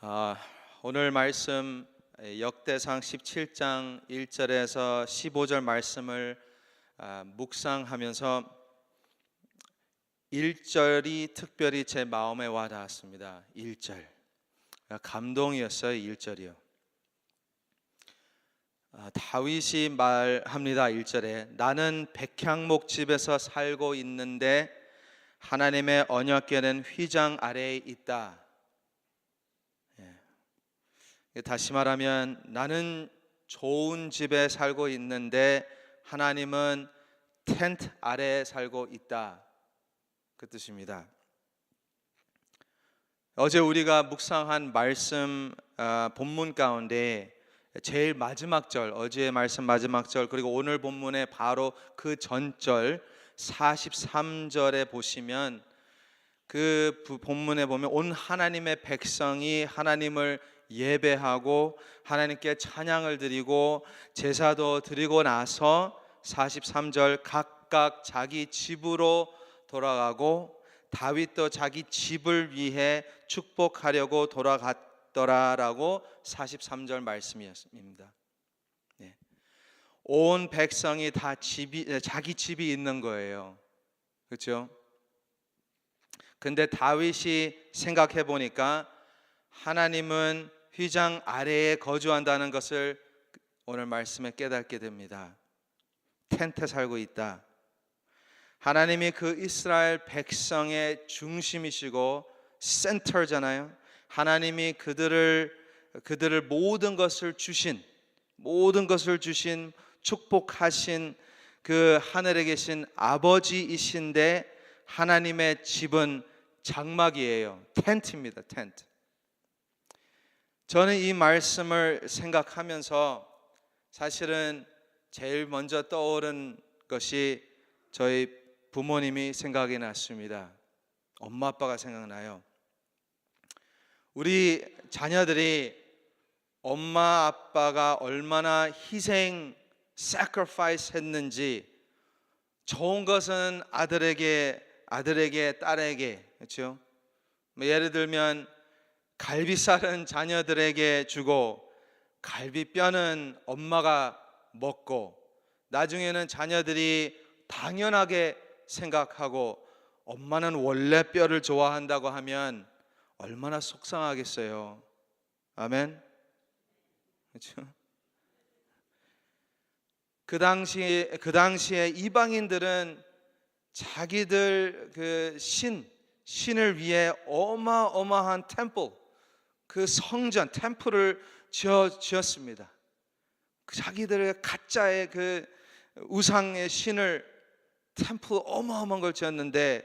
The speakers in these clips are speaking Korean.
아, 오늘 말씀 역대상 17장 1절에서 15절 말씀을 묵상하면서 1절이 특별히 제 마음에 와 닿았습니다. 1절 감동이었어요. 1절이요. 다윗이 말합니다. 1절에 나는 백향목 집에서 살고 있는데 하나님의 언약궤는 휘장 아래에 있다. 다시 말하면 나는 좋은 집에 살고 있는데 하나님은 텐트 아래에 살고 있다, 그 뜻입니다. 어제 우리가 묵상한 말씀 본문 가운데 제일 마지막 절, 어제의 말씀 마지막 절, 그리고 오늘 본문의 바로 그 전절 43절에 보시면 그 본문에 보면 온 하나님의 백성이 하나님을 예배하고 하나님께 찬양을 드리고 제사도 드리고 나서 43절 각각 자기 집으로 돌아가고 다윗도 자기 집을 위해 축복하려고 돌아갔더라라고 43절 말씀이었습니다. 온 백성이 다 자기 집이 있는 거예요. 그렇죠? 근데 다윗이 생각해 보니까 하나님은 휘장 아래에 거주한다는 것을 오늘 말씀에 깨닫게 됩니다. 텐트에 살고 있다. 하나님이 그 이스라엘 백성의 중심이시고 센터잖아요. 하나님이 그들을 모든 것을 주신 축복하신 그 하늘에 계신 아버지이신데 하나님의 집은 장막이에요. 텐트입니다. 텐트. 저는 이 말씀을 생각하면서 사실은 제일 먼저 떠오른 것이 저희 부모님이 생각이 났습니다. 엄마 아빠가 생각나요. 우리 자녀들이 엄마 아빠가 얼마나 희생, sacrifice 했는지, 좋은 것은 아들에게, 딸에게, 그렇죠? 예를 들면 갈비살은 자녀들에게 주고 갈비뼈는 엄마가 먹고 나중에는 자녀들이 당연하게 생각하고 엄마는 원래 뼈를 좋아한다고 하면 얼마나 속상하겠어요. 아멘. 그렇죠? 그 당시에 이방인들은 자기들 그 신을 위해 어마어마한 템플, 그 성전 템플을 지었습니다. 자기들의 가짜의 그 우상의 신을 템플 어마어마한 걸 지었는데,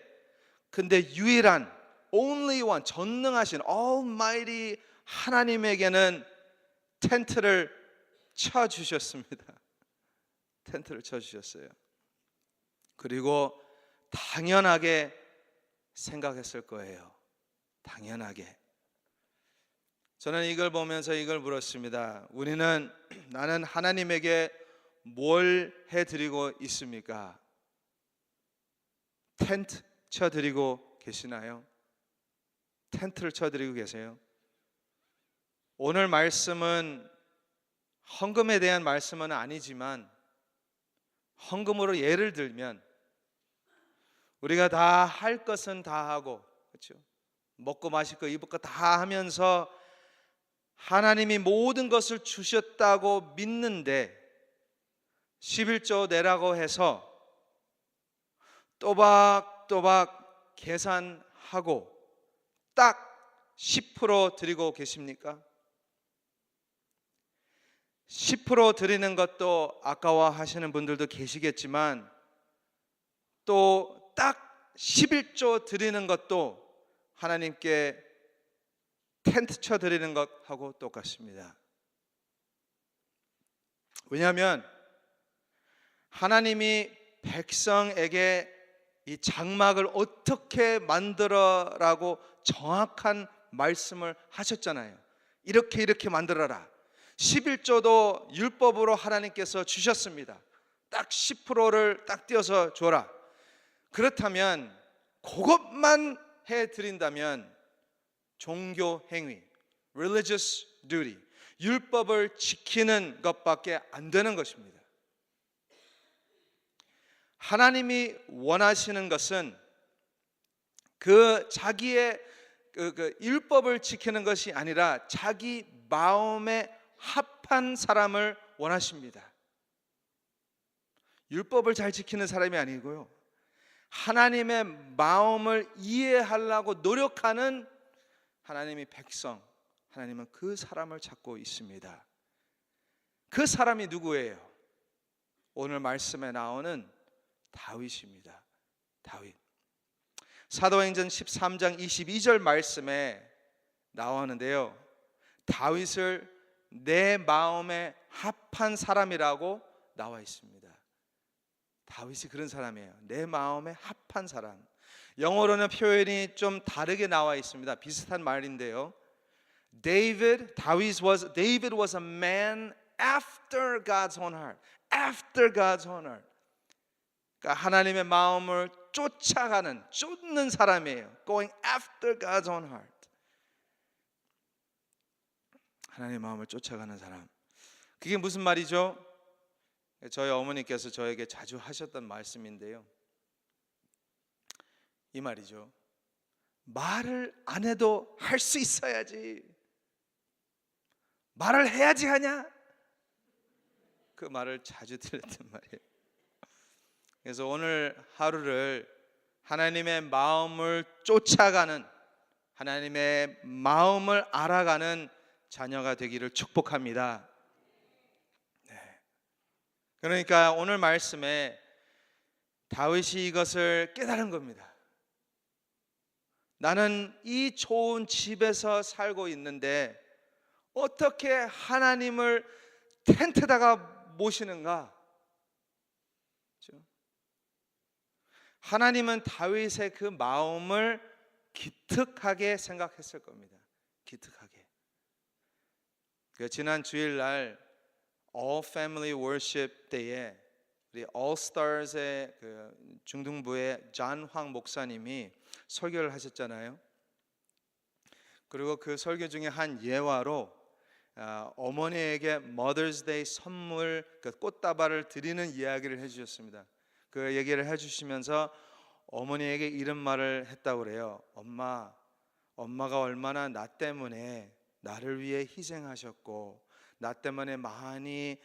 근데 유일한 only one 전능하신 almighty 하나님에게는 텐트를 쳐 주셨습니다. 텐트를 쳐 주셨어요. 그리고 당연하게 생각했을 거예요. 당연하게. 저는 이걸 보면서 이걸 물었습니다. 나는 하나님에게 뭘 해드리고 있습니까? 텐트 쳐드리고 계시나요? 텐트를 쳐드리고 계세요? 오늘 말씀은 헌금에 대한 말씀은 아니지만 헌금으로 예를 들면 우리가 다 할 것은 다 하고, 그렇죠? 먹고 마실 거 입을 거 다 하면서 하나님이 모든 것을 주셨다고 믿는데 11조 내라고 해서 또박또박 계산하고 딱 10% 드리고 계십니까? 10% 드리는 것도 아까워하시는 분들도 계시겠지만 또 딱 11조 드리는 것도 하나님께 텐트 쳐 드리는 것하고 똑같습니다. 왜냐하면 하나님이 백성에게 이 장막을 어떻게 만들어라고 정확한 말씀을 하셨잖아요. 이렇게 만들어라. 11조도 율법으로 하나님께서 주셨습니다. 딱 10%를 딱 띄어서 줘라. 그렇다면 그것만 해드린다면 종교 행위, religious duty, 율법을 지키는 것밖에 안 되는 것입니다. 하나님이 원하시는 것은 그 자기의 그 율법을 지키는 것이 아니라 자기 마음에 합한 사람을 원하십니다. 율법을 잘 지키는 사람이 아니고요, 하나님의 마음을 이해하려고 노력하는 하나님의 백성, 하나님은 그 사람을 찾고 있습니다. 그 사람이 누구예요? 오늘 말씀에 나오는 다윗입니다. 다윗. 사도행전 13장 22절 말씀에 나오는데요, 다윗을 내 마음에 합한 사람이라고 나와 있습니다. 다윗이 그런 사람이에요. 내 마음에 합한 사람. 영어로는 표현이 좀 다르게 나와 있습니다. 비슷한 말인데요, David was a man after God's own heart. After God's own heart. 그러니까 하나님의 마음을 쫓는 사람이에요. Going after God's own heart. 하나님의 마음을 쫓아가는 사람. 그게 무슨 말이죠? 저희 어머니께서 저에게 자주 하셨던 말씀인데요, 이 말이죠. 말을 안 해도 할 수 있어야지. 말을 해야지 하냐? 그 말을 자주 들었단 말이에요. 그래서 오늘 하루를 하나님의 마음을 쫓아가는, 하나님의 마음을 알아가는 자녀가 되기를 축복합니다. 네. 그러니까 오늘 말씀에 다윗이 이것을 깨달은 겁니다. 나는 이 좋은 집에서 살고 있는데 어떻게 하나님을 텐트에다가 모시는가? 그렇죠? 하나님은 다윗의 그 마음을 기특하게 생각했을 겁니다. 기특하게. 지난 주일날 All Family Worship 때에 우리 All Stars의 그 중등부의 잔황 목사님이 설교를 하셨잖아요. 그리고 그 설교 중에 한 예화로 어머니에게 Mother's Day 선물, 그 꽃다발을 드리는 이야기를 해주셨습니다. 그 얘기를 해주시면서 어머니에게 이런 말을 했다고 그래요. 엄마가 얼마나 나 때문에 나를 위해 희생하셨고 나 때문에 많이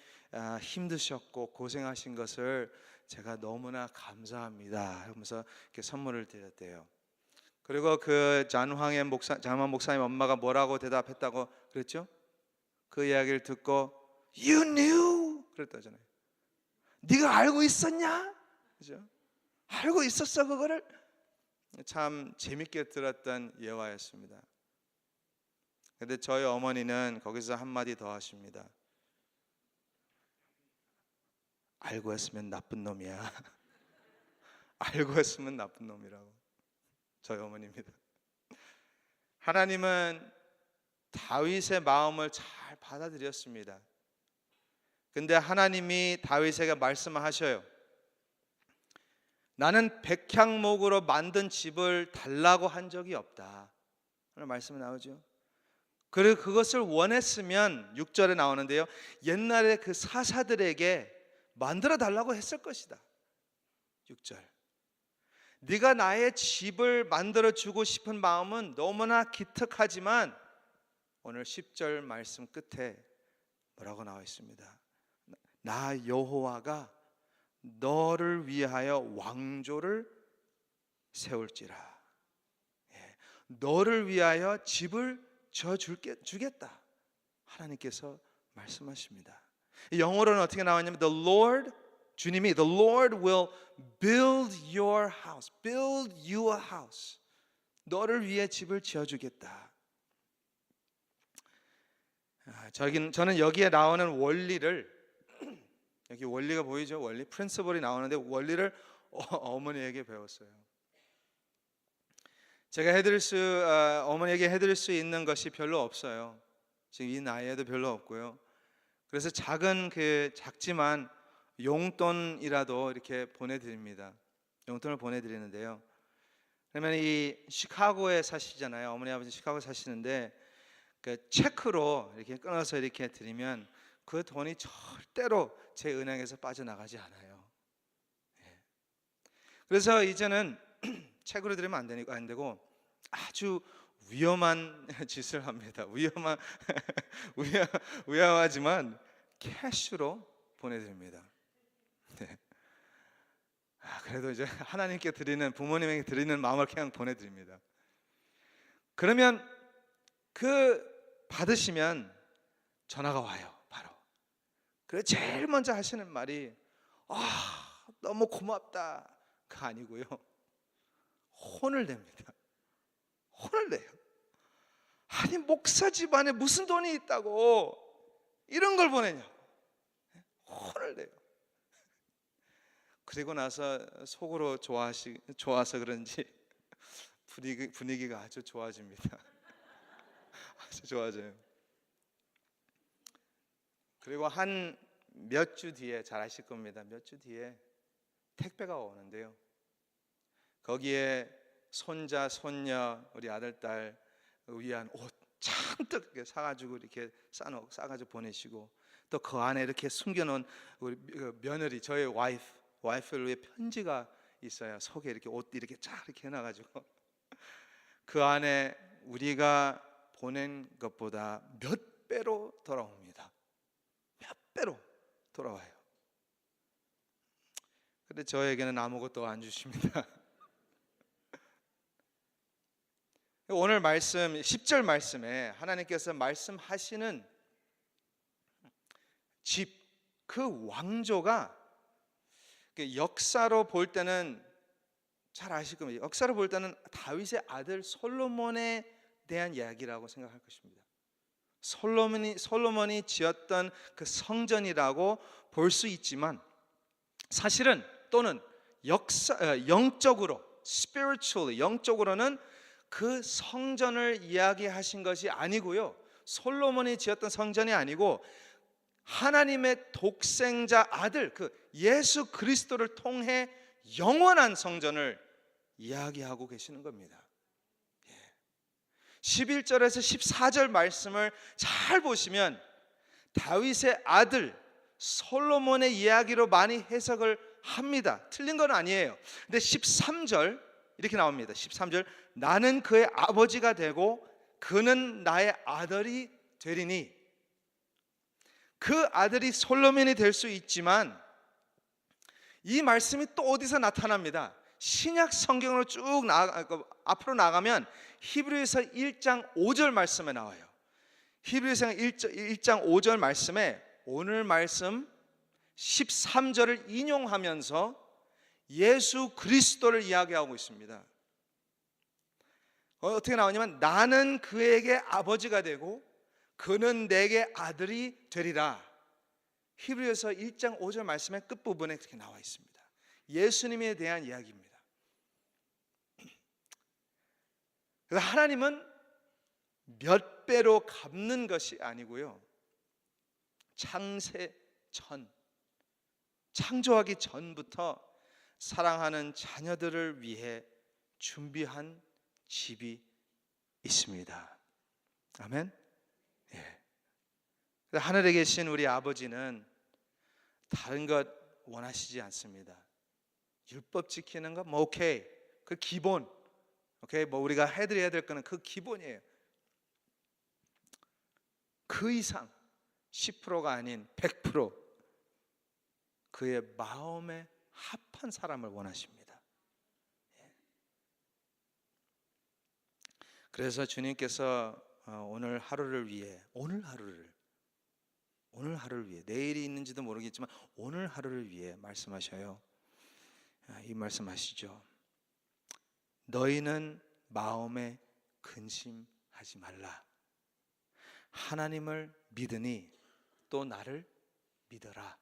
힘드셨고 고생하신 것을 제가 너무나 감사합니다 하면서 이렇게 선물을 드렸대요. 그리고 그 잔황 목사님 엄마가 뭐라고 대답했다고 그랬죠? 그 이야기를 듣고 You knew 그랬다잖아요. 네가 알고 있었냐? 그죠? 알고 있었어 그거를? 참 재밌게 들었던 예화였습니다. 근데 저희 어머니는 거기서 한마디 더 하십니다. 알고 했으면 나쁜 놈이야. 알고 했으면 나쁜 놈이라고. 저희 어머니입니다. 하나님은 다윗의 마음을 잘 받아들였습니다. 근데 하나님이 다윗에게 말씀하셔요. 나는 백향목으로 만든 집을 달라고 한 적이 없다. 오늘 말씀이 나오죠. 그리고 그것을 원했으면 6절에 나오는데요, 옛날에 그 사사들에게 만들어 달라고 했을 것이다. 6절. 네가 나의 집을 만들어 주고 싶은 마음은 너무나 기특하지만 오늘 10절 말씀 끝에 뭐라고 나와 있습니다. 나 여호와가 너를 위하여 왕조를 세울지라. 너를 위하여 집을 주겠다. 하나님께서 말씀하십니다. 영어로는 어떻게 나왔냐면 주님이 The Lord will build your house. Build you a house. 너를 위해 집을 지어주겠다. 저는 여기에 나오는 원리를, 여기 원리가 보이죠? 원리, 프린시플이 나오는데 원리를 어머니에게 배웠어요. 제가 어머니에게 해드릴 수 있는 것이 별로 없어요. 지금 이 나이에도 별로 없고요. 그래서 작지만 용돈이라도 이렇게 보내드립니다. 용돈을 보내드리는데요. 그러면 이 시카고에 사시잖아요. 어머니 아버지 시카고에 사시는데 그 체크로 이렇게 끊어서 이렇게 드리면 그 돈이 절대로 제 은행에서 빠져나가지 않아요. 예. 그래서 이제는 체크로 드리면 안 되고 아주 위험한 짓을 합니다. 위험하지만 캐시로 보내드립니다. 네. 그래도 이제 하나님께 드리는, 부모님에게 드리는 마음을 그냥 보내드립니다. 그러면 그 받으시면 전화가 와요. 바로. 그래서 제일 먼저 하시는 말이 너무 고맙다 그 아니고요, 혼을 냅니다. 혼을 내요. 아니 목사 집안에 무슨 돈이 있다고 이런 걸 보내냐고 혼을 내요. 그리고 나서 속으로 좋아서 그런지 분위기가 아주 좋아집니다. 아주 좋아져요. 그리고 한 몇 주 뒤에, 잘 아실 겁니다. 몇 주 뒤에 택배가 오는데요, 거기에 손자, 손녀, 우리 아들, 딸 위한 옷 잔뜩 이렇게 사가지고 이렇게 싸가지고 보내시고, 또 그 안에 이렇게 숨겨놓은 우리 며느리, 저의 와이프를 위해 편지가 있어요. 속에 이렇게 옷 이렇게 쫙 이렇게 해놔가지고 그 안에 우리가 보낸 것보다 몇 배로 돌아옵니다. 몇 배로 돌아와요. 근데 저에게는 아무것도 안 주십니다. 오늘 말씀 10절 말씀에 하나님께서 말씀하시는 집, 그 왕조가 역사로 볼 때는 잘 아실 겁니다. 역사로 볼 때는 다윗의 아들 솔로몬에 대한 이야기라고 생각할 것입니다. 솔로몬이 지었던 그 성전이라고 볼 수 있지만, 사실은 또는 영적으로, spiritually, 영적으로는 그 성전을 이야기하신 것이 아니고요, 솔로몬이 지었던 성전이 아니고 하나님의 독생자 아들, 그 예수 그리스도를 통해 영원한 성전을 이야기하고 계시는 겁니다. 11절에서 14절 말씀을 잘 보시면 다윗의 아들 솔로몬의 이야기로 많이 해석을 합니다. 틀린 건 아니에요. 근데 13절 이렇게 나옵니다. 13절, 나는 그의 아버지가 되고 그는 나의 아들이 되리니. 그 아들이 솔로몬이 될 수 있지만 이 말씀이 또 어디서 나타납니다. 신약 성경으로 쭉 앞으로 나가면 히브리서 1장 5절 말씀에 나와요. 히브리서 1장 5절 말씀에 오늘 말씀 13절을 인용하면서 예수 그리스도를 이야기하고 있습니다. 어떻게 나오냐면, 나는 그에게 아버지가 되고 그는 내게 아들이 되리라. 히브리서 1장 5절 말씀의 끝부분에 그렇게 나와 있습니다. 예수님에 대한 이야기입니다. 그래서 하나님은 몇 배로 갚는 것이 아니고요, 창조하기 전부터 사랑하는 자녀들을 위해 준비한 집이 있습니다. 아멘. 예. 하늘에 계신 우리 아버지는 다른 것 원하시지 않습니다. 율법 지키는 거 오케이, 그 기본, 오케이, 우리가 해드려야 될 거는 그 기본이에요. 그 이상 10%가 아닌 100% 그의 마음에 합한 사람을 원하십니다. 그래서 주님께서 오늘 하루를 위해, 내일이 있는지도 모르겠지만 오늘 하루를 위해 말씀하셔요. 이 말씀하시죠. 너희는 마음에 근심하지 말라. 하나님을 믿으니 또 나를 믿어라.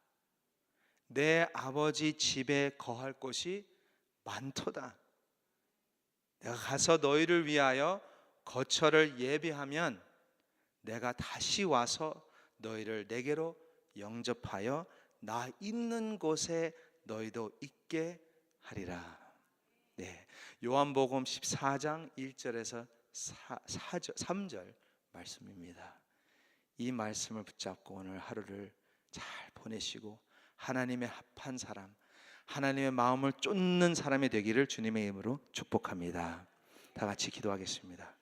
내 아버지 집에 거할 곳이 많도다. 내가 가서 너희를 위하여 거처를 예비하면 내가 다시 와서 너희를 내게로 영접하여 나 있는 곳에 너희도 있게 하리라. 네, 요한복음 14장 1절에서 3절 말씀입니다. 이 말씀을 붙잡고 오늘 하루를 잘 보내시고 하나님의 합한 사람, 하나님의 마음을 쫓는 사람이 되기를 주님의 이름으로 축복합니다. 다 같이 기도하겠습니다.